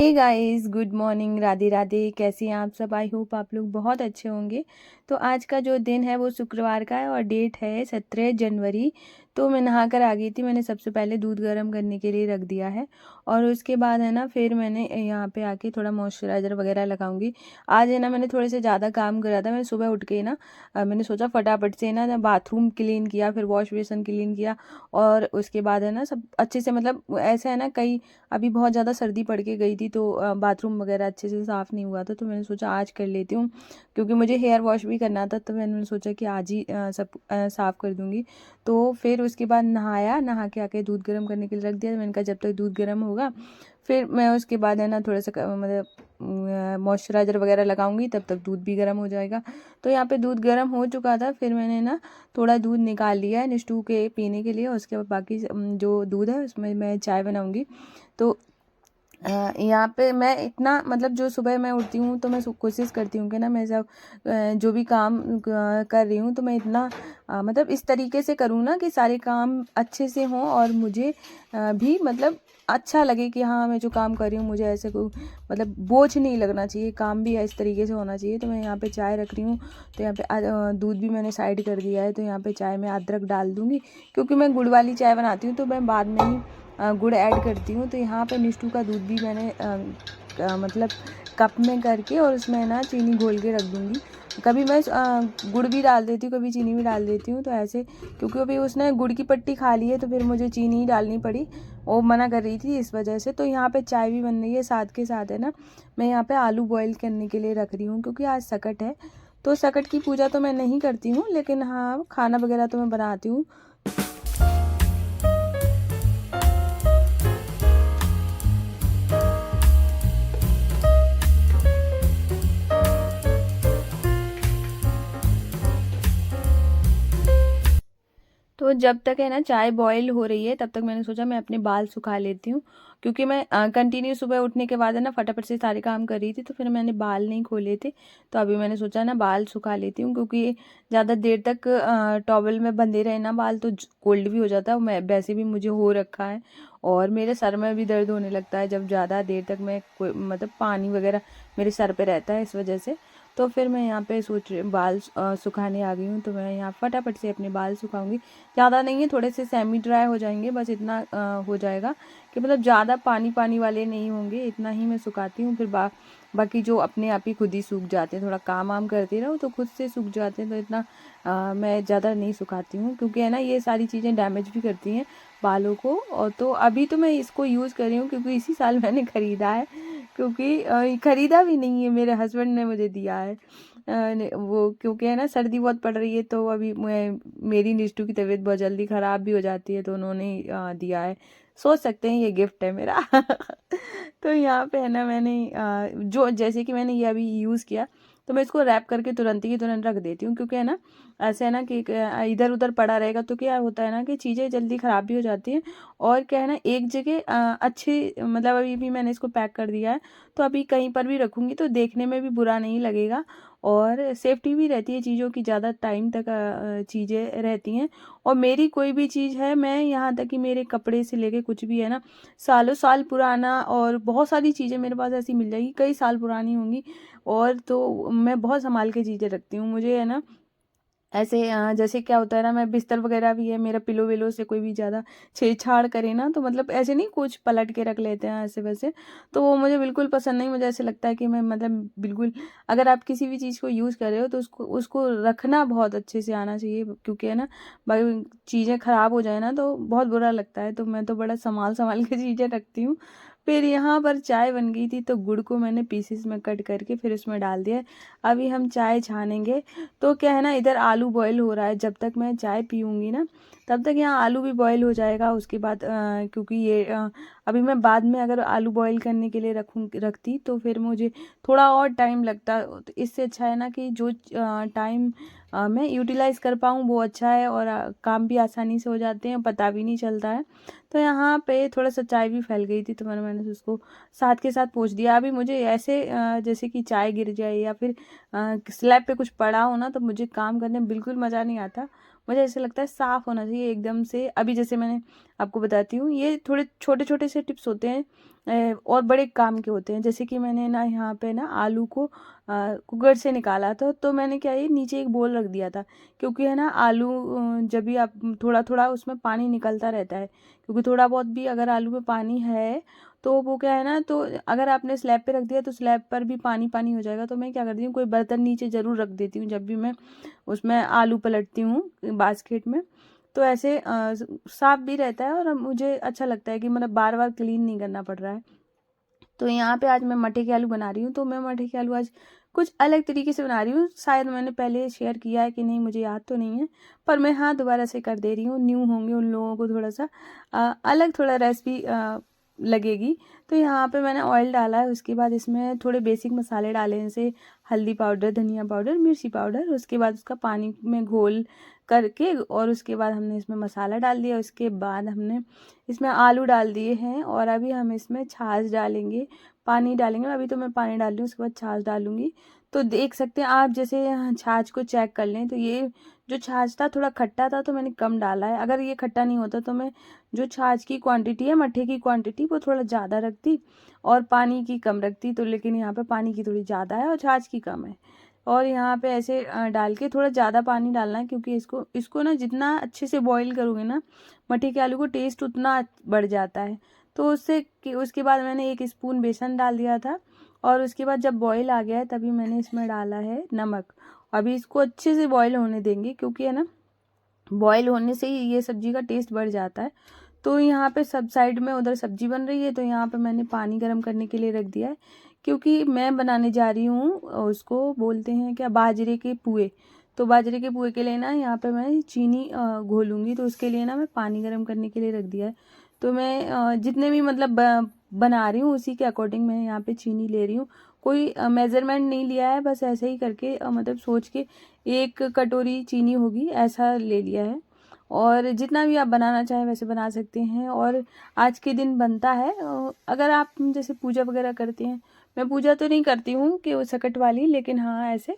हे guys, good morning, Radhe Radhe. कैसे हैं आप सब? आई होप आप लोग बहुत अच्छे होंगे। तो आज का जो दिन है वो शुक्रवार का है और डेट है 17 जनवरी। तो मैं नहा कर आ गई थी। मैंने सबसे पहले दूध गर्म करने के लिए रख दिया है और उसके बाद है ना फिर मैंने यहाँ पे आके थोड़ा मॉइस्चराइज़र वगैरह लगाऊंगी। आज है ना मैंने थोड़े से ज़्यादा काम करा था। मैंने सुबह उठ के ना मैंने सोचा फटाफट से ना बाथरूम क्लीन किया, फिर वॉश बेसन क्लीन किया और उसके बाद है ना सब अच्छे से, मतलब ऐसा है ना कई अभी बहुत ज़्यादा सर्दी पड़ के गई थी तो बाथरूम वगैरह अच्छे से साफ़ नहीं हुआ था। तो मैंने सोचा आज कर लेती हूँ क्योंकि मुझे हेयर वॉश भी करना था। तो मैंने सोचा कि आज ही सब साफ़ कर दूँगी। तो फिर उसके बाद नहाया, नहा के आके दूध गर्म करने के लिए रख दिया। मैंने कहा जब तक दूध गर्म होगा फिर मैं उसके बाद है ना थोड़ा सा मतलब मॉइस्चराइज़र वगैरह लगाऊंगी, तब तक दूध भी गर्म हो जाएगा। तो यहाँ पे दूध गर्म हो चुका था। फिर मैंने ना थोड़ा दूध निकाल लिया है निष्ठू के पीने के लिए। उसके बाद बाकी जो दूध है उसमें मैं चाय बनाऊंगी। तो यहाँ पे मैं इतना, मतलब जो सुबह मैं उठती हूँ तो मैं कोशिश करती हूँ कि ना मैं जब जो भी काम कर रही हूँ तो मैं इतना मतलब इस तरीके से करूँ ना कि सारे काम अच्छे से हों और मुझे भी मतलब अच्छा लगे कि हाँ मैं जो काम कर रही हूँ मुझे ऐसे कोई मतलब बोझ नहीं लगना चाहिए, काम भी इस तरीके से होना चाहिए। तो मैं यहाँ पे चाय रख रही हूँ। तो यहाँ पे दूध भी मैंने साइड कर दिया है। तो यहाँ पे चाय में अदरक डाल दूँगी क्योंकि मैं गुड़ वाली चाय बनाती हूँ तो मैं बाद में ही गुड़ ऐड करती हूँ। तो यहाँ पे निष्ठू का दूध भी मैंने मतलब कप में करके और उसमें ना चीनी घोल के रख दूँगी। कभी मैं गुड़ भी डाल देती हूँ, कभी चीनी भी डाल देती हूँ। तो ऐसे क्योंकि अभी उसने गुड़ की पट्टी खा ली है तो फिर मुझे चीनी ही डालनी पड़ी, वो मना कर रही थी इस वजह से। तो यहाँ पे चाय भी बन रही है, साथ के साथ है ना मैं यहाँ पे आलू बॉईल करने के लिए रख रही हूँ क्योंकि आज सकट है। तो सकट की पूजा तो मैं नहीं करती हूँ लेकिन हाँ खाना वगैरह तो मैं बनाती हूँ। तो जब तक है ना चाय बॉईल हो रही है तब तक मैंने सोचा मैं अपने बाल सुखा लेती हूँ क्योंकि मैं कंटिन्यू सुबह उठने के बाद है ना फटाफट से सारे काम कर रही थी तो फिर मैंने बाल नहीं खोले थे। तो अभी मैंने सोचा ना बाल सुखा लेती हूँ क्योंकि ज़्यादा देर तक टॉवल में बंधे रहे ना बाल तो कोल्ड भी हो जाता है। मैं वैसे भी मुझे हो रखा है और मेरे सर में भी दर्द होने लगता है जब ज़्यादा देर तक मैं मतलब पानी वगैरह मेरे सर पे रहता है इस वजह से। तो फिर मैं यहाँ पे सोच रही बाल सुखाने आ गई हूँ। तो मैं यहाँ फटाफट से अपने बाल सुखाऊंगी। ज़्यादा नहीं है, थोड़े से सेमी ड्राई हो जाएंगे, बस इतना हो जाएगा कि मतलब ज़्यादा पानी पानी वाले नहीं होंगे। इतना ही मैं सुखाती हूँ। फिर बाकी जो अपने आप ही खुद ही सूख जाते हैं, थोड़ा काम वाम करती रहो तो खुद से सूख जाते हैं। तो इतना मैं ज़्यादा नहीं सुखाती हूँ क्योंकि है ना ये सारी चीज़ें डैमेज भी करती हैं बालों को। और तो अभी तो मैं इसको यूज़ कर रही हूँ क्योंकि इसी साल मैंने ख़रीदा है, क्योंकि ख़रीदा भी नहीं है, मेरे हस्बैंड ने मुझे दिया है। वो क्योंकि है ना सर्दी बहुत पड़ रही है तो अभी मेरी निष्ठू की तबीयत बहुत जल्दी ख़राब भी हो जाती है तो उन्होंने ही दिया है। सोच सकते हैं ये गिफ्ट है मेरा। तो यहाँ पे है ना मैंने जो जैसे कि मैंने ये अभी यूज़ किया तो मैं इसको रैप करके तुरंत ही तुरंत रख देती हूँ क्योंकि है ना ऐसे है ना कि इधर उधर पड़ा रहेगा तो क्या होता है ना कि चीज़ें जल्दी ख़राब भी हो जाती हैं। और क्या है ना एक जगह अच्छी, मतलब अभी भी मैंने इसको पैक कर दिया है तो अभी कहीं पर भी रखूँगी तो देखने में भी बुरा नहीं लगेगा और सेफ्टी भी रहती है चीज़ों की, ज़्यादा टाइम तक चीज़ें रहती हैं। और मेरी कोई भी चीज़ है, मैं यहाँ तक कि मेरे कपड़े से लेके कुछ भी है ना सालों साल पुराना, और बहुत सारी चीज़ें मेरे पास ऐसी मिल जाएगी कई साल पुरानी होंगी। और तो मैं बहुत संभाल के चीज़ें रखती हूँ। मुझे है ना ऐसे जैसे क्या होता है ना, मैं बिस्तर वगैरह भी है मेरा, पिलो विलो से कोई भी ज़्यादा छेड़छाड़ करे ना तो मतलब ऐसे नहीं कुछ पलट के रख लेते हैं ऐसे वैसे, तो वो मुझे बिल्कुल पसंद नहीं। मुझे ऐसे लगता है कि मैं मतलब बिल्कुल, अगर आप किसी भी चीज़ को यूज़ कर रहे हो तो उसको उसको रखना बहुत अच्छे से आना चाहिए क्योंकि है ना भाई चीज़ें ख़राब हो जाए ना तो बहुत बुरा लगता है। तो मैं तो बड़ा संभाल संभाल के चीज़ें रखती हूँ। फिर यहाँ पर चाय बन गई थी तो गुड़ को मैंने पीसेस में कट करके फिर उसमें डाल दिया। अभी हम चाय छानेंगे। तो क्या है ना इधर आलू बॉईल हो रहा है, जब तक मैं चाय पीऊँगी ना तब तक यहाँ आलू भी बॉईल हो जाएगा। उसके बाद क्योंकि ये अभी मैं बाद में अगर आलू बॉईल करने के लिए रखती तो फिर मुझे थोड़ा और टाइम लगता। तो इससे अच्छा है ना कि जो टाइम मैं यूटिलाइज़ कर पाऊँ वो अच्छा है और काम भी आसानी से हो जाते हैं, पता भी नहीं चलता है। तो यहाँ पे थोड़ा सा चाय भी फैल गई थी तो मैंने उसको साथ के साथ पोंछ दिया। अभी मुझे ऐसे जैसे कि चाय गिर जाए या फिर स्लैब पे कुछ पड़ा हो ना तो मुझे काम करने में बिल्कुल मज़ा नहीं आता। मुझे ऐसे लगता है साफ़ होना चाहिए एकदम से। अभी जैसे मैंने आपको बताती हूँ। ये थोड़े छोटे छोटे से टिप्स होते हैं और बड़े काम के होते हैं। जैसे कि मैंने ना यहाँ पे ना आलू को कुकर से निकाला था, तो मैंने क्या ये नीचे एक बोल रख दिया था, क्योंकि है ना आलू जब भी आप थोड़ा थोड़ा उसमें पानी निकलता रहता है, क्योंकि थोड़ा बहुत भी अगर आलू में पानी है तो वो क्या है ना, तो अगर आपने स्लैब पे रख दिया तो स्लैब पर भी पानी पानी हो जाएगा। तो मैं क्या करती हूँ, कोई बर्तन नीचे ज़रूर रख देती हूँ जब भी मैं उसमें आलू पलटती हूँ बास्केट में। तो ऐसे साफ भी रहता है और मुझे अच्छा लगता है कि मतलब बार बार क्लीन नहीं करना पड़ रहा है। तो यहाँ पे आज मैं मठे के आलू बना रही हूँ। तो मैं मठे के आलू आज कुछ अलग तरीके से बना रही हूँ। शायद मैंने पहले शेयर किया है कि नहीं, मुझे याद तो नहीं है, पर मैं हाँ दोबारा से कर दे रही हूँ। न्यू होंगे उन लोगों को थोड़ा सा अलग थोड़ा रेसिपी लगेगी। तो यहाँ पे मैंने ऑयल डाला है, उसके बाद इसमें थोड़े बेसिक मसाले डाले, जैसे हल्दी पाउडर, धनिया पाउडर, मिर्ची पाउडर। उसके बाद उसका पानी में घोल करके और उसके बाद हमने इसमें मसाला डाल दिया। उसके बाद हमने इसमें आलू डाल दिए हैं और अभी हम इसमें छाछ डालेंगे, पानी डालेंगे। अभी तो मैं पानी डाल रही हूँ, उसके बाद छाछ डालूंगी। तो देख सकते हैं आप, जैसे छाछ को चेक कर लें तो ये जो छाछ था थोड़ा खट्टा था, तो मैंने कम डाला है। अगर ये खट्टा नहीं होता तो मैं जो छाछ की क्वांटिटी है, मट्ठे की क्वांटिटी, वो थोड़ा ज़्यादा रखती और पानी की कम रखती। तो लेकिन यहाँ पे पानी की थोड़ी ज़्यादा है और छाछ की कम है। और यहाँ पे ऐसे डाल के थोड़ा ज़्यादा पानी डालना है, क्योंकि इसको इसको ना जितना अच्छे से बॉईल करोगे ना मट्ठे के आलू को, टेस्ट उतना बढ़ जाता है। तो उसके बाद मैंने 1 स्पून बेसन डाल दिया था और उसके बाद जब बॉईल आ गया है तभी मैंने इसमें डाला है नमक। अभी इसको अच्छे से बॉईल होने देंगे, क्योंकि है ना बॉईल होने से ही ये सब्जी का टेस्ट बढ़ जाता है। तो यहाँ पे सब साइड में उधर सब्जी बन रही है, तो यहाँ पे मैंने पानी गर्म करने के लिए रख दिया है, क्योंकि मैं बनाने जा रही हूँ उसको बोलते हैं क्या, बाजरे के पुए। तो बाजरे के पुए के लिए ना यहाँ पे मैं चीनी घोलूँगी, तो उसके लिए ना मैं पानी गर्म करने के लिए रख दिया है। तो मैं जितने भी मतलब बना रही हूँ उसी के अकॉर्डिंग मैं यहाँ पे चीनी ले रही हूँ। कोई मेज़रमेंट नहीं लिया है, बस ऐसे ही करके मतलब सोच के 1 कटोरी चीनी होगी ऐसा ले लिया है। और जितना भी आप बनाना चाहें वैसे बना सकते हैं। और आज के दिन बनता है अगर आप जैसे पूजा वगैरह करते हैं, मैं पूजा तो नहीं करती हूँ कि वो सकट वाली, लेकिन हाँ ऐसे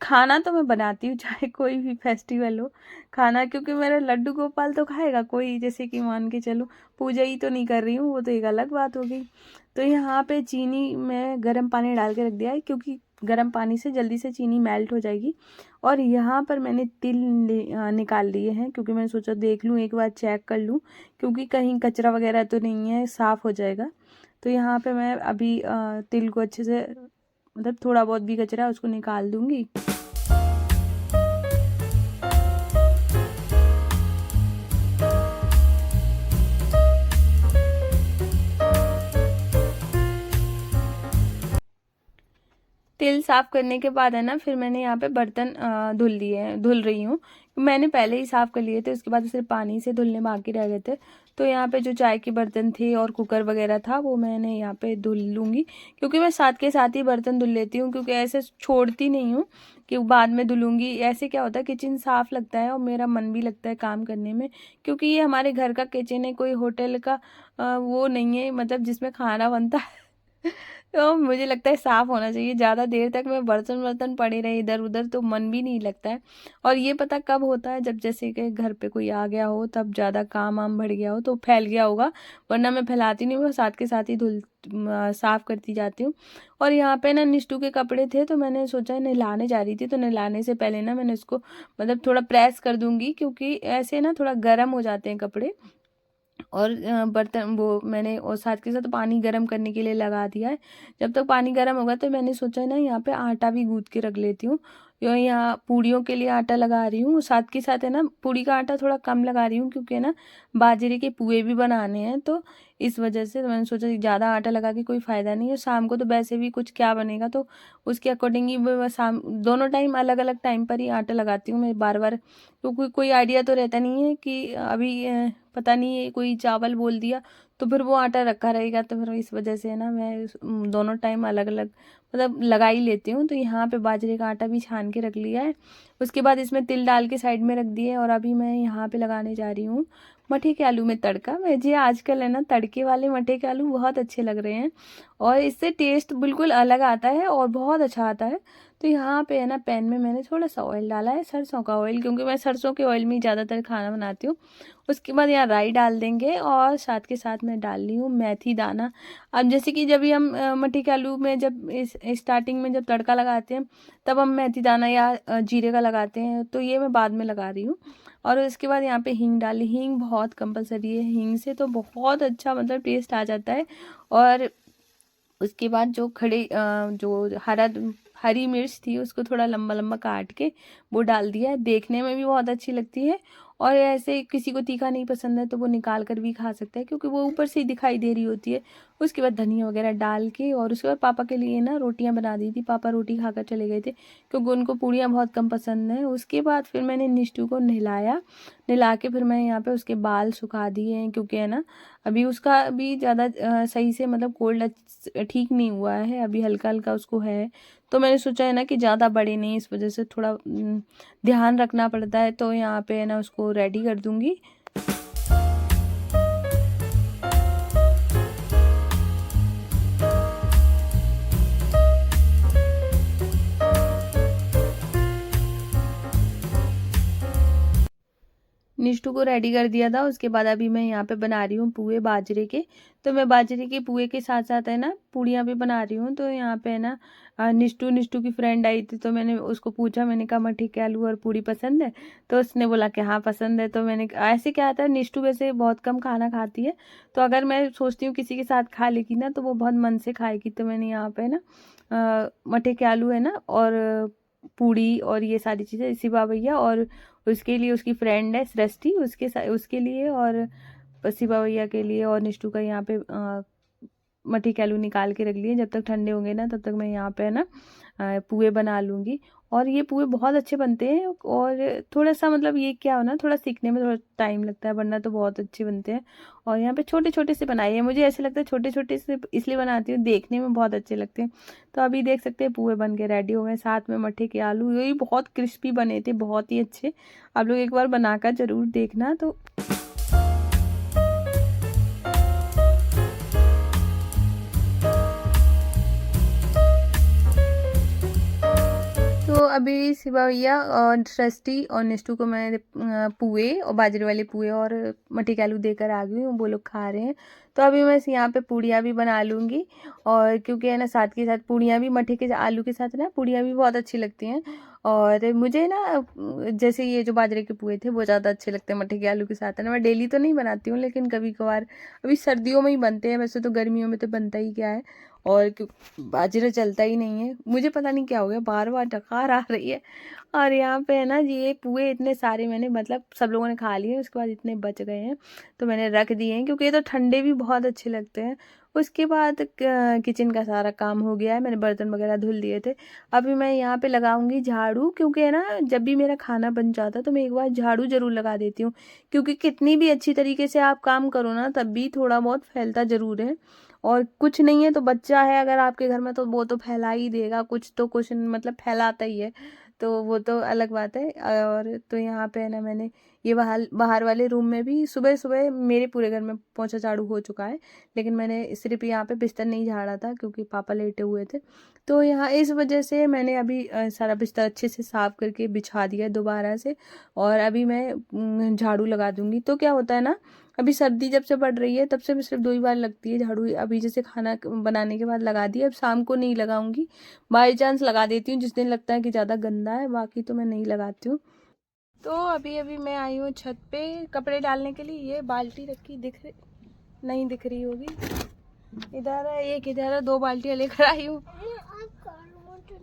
खाना तो मैं बनाती हूँ चाहे कोई भी फेस्टिवल हो। खाना, क्योंकि मेरा लड्डू गोपाल तो खाएगा कोई, जैसे कि मान के चलो पूजा ही तो नहीं कर रही हूँ, वो तो एक अलग बात हो गई। तो यहाँ पे चीनी में गर्म पानी डाल के रख दिया है, क्योंकि गर्म पानी से जल्दी से चीनी मेल्ट हो जाएगी। और यहाँ पर मैंने तिल निकाल लिए हैं, क्योंकि मैंने सोचा देख लूँ एक बार, चेक कर लूँ, क्योंकि कहीं कचरा वगैरह तो नहीं है, साफ़ हो जाएगा। तो यहाँ पे मैं अभी तिल को अच्छे से मतलब थोड़ा बहुत भी कचरा है उसको निकाल दूंगी। तेल साफ़ करने के बाद है ना, फिर मैंने यहाँ पे बर्तन धुल रही हूँ। मैंने पहले ही साफ़ कर लिए थे, उसके बाद सिर्फ पानी से धुलने बाकी रह गए थे। तो यहाँ पे जो चाय के बर्तन थे और कुकर वगैरह था वो मैंने यहाँ पे धुल लूँगी, क्योंकि मैं साथ के साथ ही बर्तन धुल लेती हूँ, क्योंकि ऐसे छोड़ती नहीं हूँ कि बाद में धुलूँगी। ऐसे क्या होता है, किचन साफ़ लगता है और मेरा मन भी लगता है काम करने में, क्योंकि ये हमारे घर का किचन है, कोई होटल का वो नहीं है मतलब जिसमें खाना बनता है। तो मुझे लगता है साफ होना चाहिए। ज़्यादा देर तक मैं बर्तन वर्तन पड़े रहे इधर उधर तो मन भी नहीं लगता है। और ये पता कब होता है, जब जैसे कि घर पे कोई आ गया हो, तब ज़्यादा काम वाम बढ़ गया हो तो फैल गया होगा, वरना मैं फैलाती नहीं हूँ, मैं साथ के साथ ही साफ करती जाती हूँ। और यहाँ पे ना निष्ठू के कपड़े थे, तो मैंने सोचा नहलाने जा रही थी, तो नहलाने से पहले ना मैंने उसको मतलब थोड़ा प्रेस कर दूंगी, क्योंकि ऐसे ना थोड़ा गर्म हो जाते हैं कपड़े। और बर्तन वो मैंने और साथ के साथ पानी गर्म करने के लिए लगा दिया है। जब तक पानी गर्म होगा तो मैंने सोचा है ना यहाँ पे आटा भी गूँथ के रख लेती हूँ। यहाँ पूड़ियों के लिए आटा लगा रही हूँ, साथ के साथ है ना पूड़ी का आटा थोड़ा कम लगा रही हूँ, क्योंकि है ना बाजरे के पुए भी बनाने हैं, तो इस वजह से तो मैंने सोचा ज़्यादा आटा लगा के कोई फ़ायदा नहीं है। शाम को तो वैसे भी कुछ क्या बनेगा, तो उसके अकॉर्डिंग ही मैं शाम दोनों टाइम अलग अलग टाइम पर ही आटा लगाती हूँ मैं बार बार, क्योंकि कोई आइडिया तो रहता नहीं है कि अभी पता नहीं है कोई चावल बोल दिया तो फिर वो आटा रखा रहेगा। तो फिर इस वजह से ना मैं दोनों टाइम अलग अलग मतलब लगा ही लेती हूँ। तो यहाँ पे बाजरे का आटा भी छान के रख लिया है। उसके बाद इसमें तिल डाल के साइड में रख दिए और अभी मैं यहाँ पे लगाने जा रही हूँ मठे के आलू में तड़का। मुझे आजकल है ना तड़के वाले मठे के आलू बहुत अच्छे लग रहे हैं और इससे टेस्ट बिल्कुल अलग आता है और बहुत अच्छा आता है। तो यहाँ पे है ना पैन में मैंने थोड़ा सा ऑयल डाला है, सरसों का ऑयल, क्योंकि मैं सरसों के ऑयल में ही ज़्यादातर खाना बनाती हूँ। उसके बाद यहाँ राई डाल देंगे और साथ के साथ मैं डाल रही हूँ मेथी दाना। अब जैसे कि जब भी हम मट्टी के आलू में जब इस स्टार्टिंग में जब तड़का लगाते हैं तब हम मेथी दाना या जीरे का लगाते हैं, तो ये मैं बाद में लगा रही हूँ। और उसके बाद यहाँ पे हींग डाली। हींग बहुत कंपलसरी है, हींग से तो बहुत अच्छा मतलब टेस्ट आ जाता है। और उसके बाद जो जो हरी मिर्च थी उसको थोड़ा लंबा लंबा काट के वो डाल दिया है। देखने में भी बहुत अच्छी लगती है और ऐसे किसी को तीखा नहीं पसंद है तो वो निकाल कर भी खा सकता है, क्योंकि वो ऊपर से ही दिखाई दे रही होती है। उसके बाद धनिया वगैरह डाल के और उसके बाद पापा के लिए ना रोटियां बना दी थी। पापा रोटी खाकर चले गए थे क्योंकि उनको पूड़ियाँ बहुत कम पसंद है। उसके बाद फिर मैंने निष्ठू को नहलाया, नहला के फिर मैं यहाँ पे उसके बाल सुखा दिए हैं, क्योंकि है ना अभी उसका अभी ज़्यादा सही से मतलब कोल्ड ठीक नहीं हुआ है, अभी हल्का हल्का उसको है। तो मैंने सोचा है ना कि ज़्यादा बड़े नहीं, इस वजह से थोड़ा ध्यान रखना पड़ता है। तो यहाँ पे है ना उसको रेडी कर दूँगी। निष्ठू को रेडी कर दिया था। उसके बाद अभी मैं यहाँ पे बना रही हूँ पुए बाजरे के। तो मैं बाजरे के पुए के साथ साथ है ना पूड़ियाँ भी बना रही हूँ। तो यहाँ पे है ना निष्ठू की फ्रेंड आई थी, तो मैंने उसको पूछा, मैंने कहा मठी के आलू और पूड़ी पसंद है? तो उसने बोला कि हाँ पसंद है। तो मैंने ऐसे क्या आता है, निष्ठू वैसे बहुत कम खाना खाती है, तो अगर मैं सोचती हूँ किसी के साथ खा लेगी ना तो वो बहुत मन से खाएगी। तो मैंने यहाँ पे ना मठे के आलू है ना और पूड़ी और ये सारी चीज़ें शिवा भैया और उसके लिए उसकी फ्रेंड है सृष्टि, उसके लिए और शिवा भैया के लिए और निष्ठू का यहाँ पे मठी के आलू निकाल के रख लिए। जब तक ठंडे होंगे ना तब तक मैं यहाँ पे ना पुए बना लूँगी। और ये पुए बहुत अच्छे बनते हैं और थोड़ा सा मतलब ये क्या हो ना, थोड़ा सीखने में थोड़ा टाइम लगता है, वरना तो बहुत अच्छे बनते हैं। और यहाँ पे छोटे छोटे से बनाए हैं, मुझे ऐसे लगता है छोटे छोटे से इसलिए बनाती हूँ, देखने में बहुत अच्छे लगते हैं। तो अभी देख सकते हैं पुए बन के रेडी हो गए, साथ में मठे के आलू, ये बहुत क्रिस्पी बने थे, बहुत ही अच्छे। आप लोग एक बार बनाकर ज़रूर देखना। तो अभी शिवा भैया और सृष्टि और निष्ठू को मैं पुए और बाजरे वाले पुए और मठी के आलू देकर आ गई हूँ, वो लोग खा रहे हैं। तो अभी मैं यहाँ पे पूड़ियाँ भी बना लूँगी, और क्योंकि है ना साथ के साथ पूड़ियाँ भी मठी के आलू के साथ ना पूड़ियाँ भी बहुत अच्छी लगती हैं। और मुझे ना जैसे ये जो बाजरे के पुए थे वो ज़्यादा अच्छे लगते हैं मठी के आलू के साथ, है ना। मैं डेली तो नहीं बनाती हूँ लेकिन कभी कभार, अभी सर्दियों में ही बनते हैं, वैसे तो गर्मियों में तो बनता ही क्या है। और बाजरा चलता ही नहीं है, मुझे पता नहीं क्या हो गया, बार बार डकार आ रही है। और यहाँ पे है ना ये पुए इतने सारे मैंने मतलब सब लोगों ने खा लिए, उसके बाद इतने बच गए हैं तो मैंने रख दिए हैं, क्योंकि ये तो ठंडे भी बहुत अच्छे लगते हैं। उसके बाद किचन का सारा काम हो गया है, मैंने बर्तन वगैरह धुल दिए थे। अभी मैं यहाँ पे लगाऊंगी झाड़ू, क्योंकि है ना जब भी मेरा खाना बन जाता है तो मैं एक बार झाड़ू जरूर लगा देती हूँ, क्योंकि कितनी भी अच्छी तरीके से आप काम करो ना तब भी थोड़ा बहुत फैलता जरूर है। और कुछ नहीं है तो बच्चा है अगर आपके घर में तो वो तो फैला ही देगा, कुछ तो कुछ मतलब फैलाता ही है, तो वो तो अलग बात है। और तो यहाँ पे है ना मैंने ये बाहर बाहर वाले रूम में भी सुबह सुबह मेरे पूरे घर में पोंछा झाड़ू हो चुका है, लेकिन मैंने सिर्फ यहाँ पे बिस्तर नहीं झाड़ा था क्योंकि पापा लेटे हुए थे। तो यहाँ इस वजह से मैंने अभी सारा बिस्तर अच्छे से साफ करके बिछा दिया है दोबारा से, और अभी मैं झाड़ू लगा दूंगी। तो क्या होता है ना, अभी सर्दी जब से बढ़ रही है तब से भी सिर्फ 2 ही बार लगती है झाड़ू। अभी जैसे खाना बनाने के बाद लगा दी, अब शाम को नहीं लगाऊंगी, बाई चांस लगा देती हूँ जिस दिन लगता है कि ज़्यादा गंदा है, बाकी तो मैं नहीं लगाती हूँ। तो अभी अभी मैं आई हूँ छत पे कपड़े डालने के लिए। ये बाल्टी रखी नहीं दिख रही होगी, इधर है एक, इधर है, 2 बाल्टियाँ लेकर आई हूँ।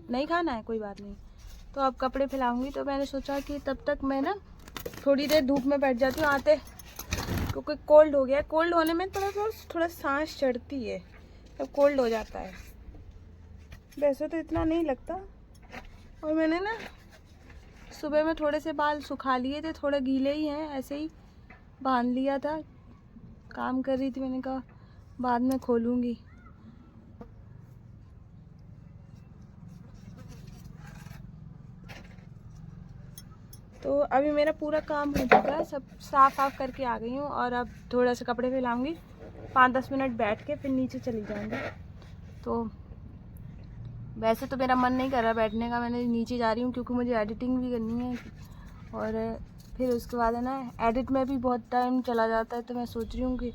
नहीं खाना है, कोई बात नहीं। तो अब कपड़े फैलाऊंगी, तो मैंने सोचा कि तब तक मैं ना थोड़ी देर धूप में बैठ जाती हूँ आते, क्योंकि कोल्ड हो गया है। कोल्ड होने में थोड़ा सांस चढ़ती है, तब कोल्ड हो जाता है, वैसे तो इतना नहीं लगता। और मैंने ना सुबह में थोड़े से बाल सुखा लिए थे, थोड़े गीले ही हैं, ऐसे ही बांध लिया था, काम कर रही थी, मैंने कहा बाद में खोलूँगी। तो अभी मेरा पूरा काम हो चुका है, सब साफ करके आ गई हूँ और अब थोड़ा सा कपड़े फैलाऊँगी, 5-10 मिनट बैठ के फिर नीचे चली जाऊँगी। तो वैसे तो मेरा मन नहीं कर रहा बैठने का, मैंने नीचे जा रही हूँ क्योंकि मुझे एडिटिंग भी करनी है और फिर उसके बाद है ना एडिट में भी बहुत टाइम चला जाता है। तो मैं सोच रही हूँ कि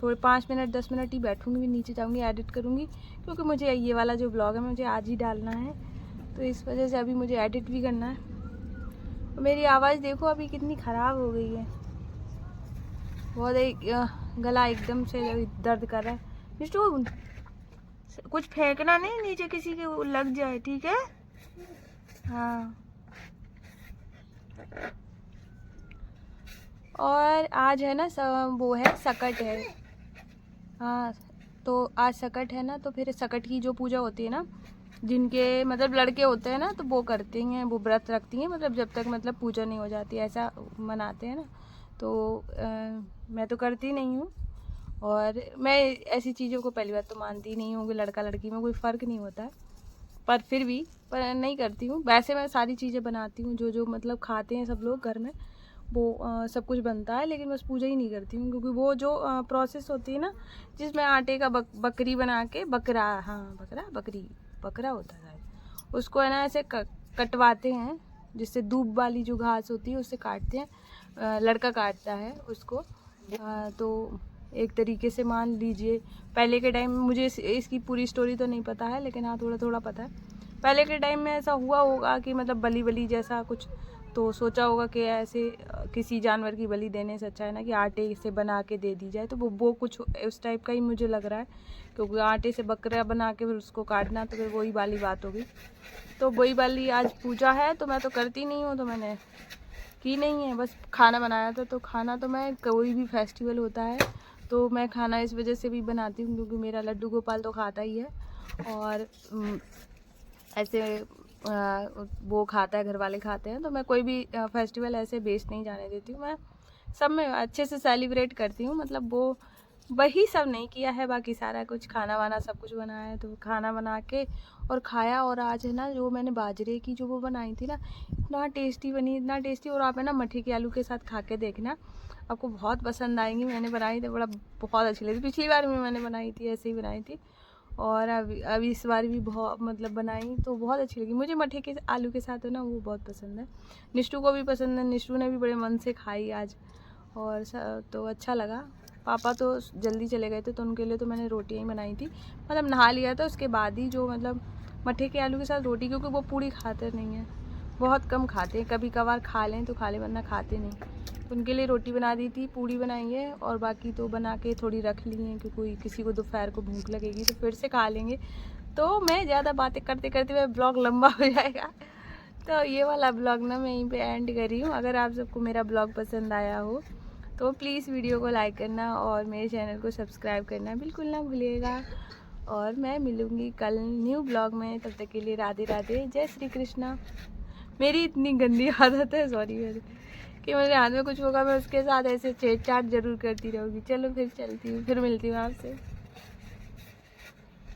थोड़े 5 मिनट 10 मिनट ही बैठूँगी, फिर नीचे जाऊँगी, एडिट करूँगी क्योंकि मुझे ये वाला जो ब्लॉग है मुझे आज ही डालना है। तो इस वजह से अभी मुझे एडिट भी करना है। मेरी आवाज़ देखो अभी कितनी ख़राब हो गई है, बहुत गला एकदम से दर्द कर रहा है। मिस्टू कुछ फेंकना नहीं नीचे, किसी के लग जाए, ठीक है? हाँ। और आज है ना वो है सकट है। हाँ, तो आज सकट है ना, तो फिर सकट की जो पूजा होती है ना, जिनके मतलब लड़के होते हैं ना, तो वो करते हैं, वो व्रत रखती हैं, मतलब जब तक मतलब पूजा नहीं हो जाती, ऐसा मनाते हैं ना। तो मैं तो करती नहीं हूँ और मैं ऐसी चीज़ों को पहली बार तो मानती नहीं हूँ कि लड़का लड़की में कोई फ़र्क नहीं होता है, पर फिर भी पर नहीं करती हूँ। वैसे मैं सारी चीज़ें बनाती हूँ, जो मतलब खाते हैं सब लोग घर में, वो सब कुछ बनता है, लेकिन बस पूजा ही नहीं करती हूँ क्योंकि वो जो प्रोसेस होती है ना, जिसमें आटे का बकरी बना के बकरा होता है, उसको है ना ऐसे कटवाते हैं, जिससे दूब वाली जो घास होती है उससे काटते हैं, लड़का काटता है उसको। तो एक तरीके से मान लीजिए पहले के टाइम में, मुझे इसकी पूरी स्टोरी तो नहीं पता है, लेकिन हाँ थोड़ा थोड़ा पता है। पहले के टाइम में ऐसा हुआ होगा कि मतलब बलि जैसा कुछ, तो सोचा होगा कि ऐसे किसी जानवर की बलि देने से अच्छा है ना कि आटे से बना के दे दी जाए। तो वो कुछ उस टाइप का ही मुझे लग रहा है, क्योंकि आटे से बकरा बना के फिर उसको काटना, तो फिर वही वाली बात होगी। तो वही वाली आज पूजा है, तो मैं तो करती नहीं हूँ, तो मैंने की नहीं है, बस खाना बनाया था। तो खाना तो मैं कोई भी फेस्टिवल होता है तो मैं खाना इस वजह से भी बनाती हूँ क्योंकि मेरा लड्डू गोपाल तो खाता ही है और ऐसे वो खाता है, घर वाले खाते हैं, तो मैं कोई भी फेस्टिवल ऐसे वेस्ट नहीं जाने देती हूँ। मैं सब में अच्छे से सेलिब्रेट करती हूँ, मतलब वो वही सब नहीं किया है, बाकी सारा कुछ खाना वाना सब कुछ बनाया है। तो खाना बना के और खाया। और आज है ना जो मैंने बाजरे की जो वो बनाई थी ना, इतना टेस्टी बनी, इतना टेस्टी। और आप है ना मट्ठी के आलू के साथ खा के देखना, आपको बहुत पसंद आएंगी। मैंने बनाई थी, बहुत अच्छी लगी। पिछली बार भी मैंने बनाई थी, ऐसे ही बनाई थी, और अभी इस बार भी बहुत मतलब बनाई तो बहुत अच्छी लगी मुझे। मट्ठे के आलू के साथ है ना वो बहुत पसंद है, निष्ठू को भी पसंद है, निष्ठू ने भी बड़े मन से खाई आज, और तो अच्छा लगा। पापा तो जल्दी चले गए थे, तो उनके लिए तो मैंने रोटियाँ ही बनाई थी, मतलब नहा लिया था उसके बाद ही, जो मतलब मट्ठे के आलू के साथ रोटी, क्योंकि वो पूड़ी खाते नहीं हैं, बहुत कम खाते हैं, कभी कभार खा लें तो खा लें, वरना खाते नहीं। तो उनके लिए रोटी बना दी थी, पूड़ी बनाई है, और बाकी तो बना के थोड़ी रख ली हैं कि कोई किसी को दोपहर को भूख लगेगी तो फिर से खा लेंगे। तो मैं ज़्यादा बातें करते करते मेरा ब्लॉग लंबा हो जाएगा, तो ये वाला ब्लॉग ना मैं यहीं पे एंड कर रही हूँ। अगर आप सबको मेरा ब्लॉग पसंद आया हो तो प्लीज़ वीडियो को लाइक करना और मेरे चैनल को सब्सक्राइब करना बिल्कुल ना भूलिएगा। और मैं मिलूँगी कल न्यू ब्लॉग में, तब तक के लिए राधे राधे, जय श्री कृष्णा। मेरी इतनी गंदी आदत है, सॉरी मेरी, कि मेरे हाथ में कुछ होगा मैं उसके साथ ऐसे छेड़छाड़ जरूर करती रहूँगी। चलो फिर चलती हूँ, फिर मिलती हूँ आपसे।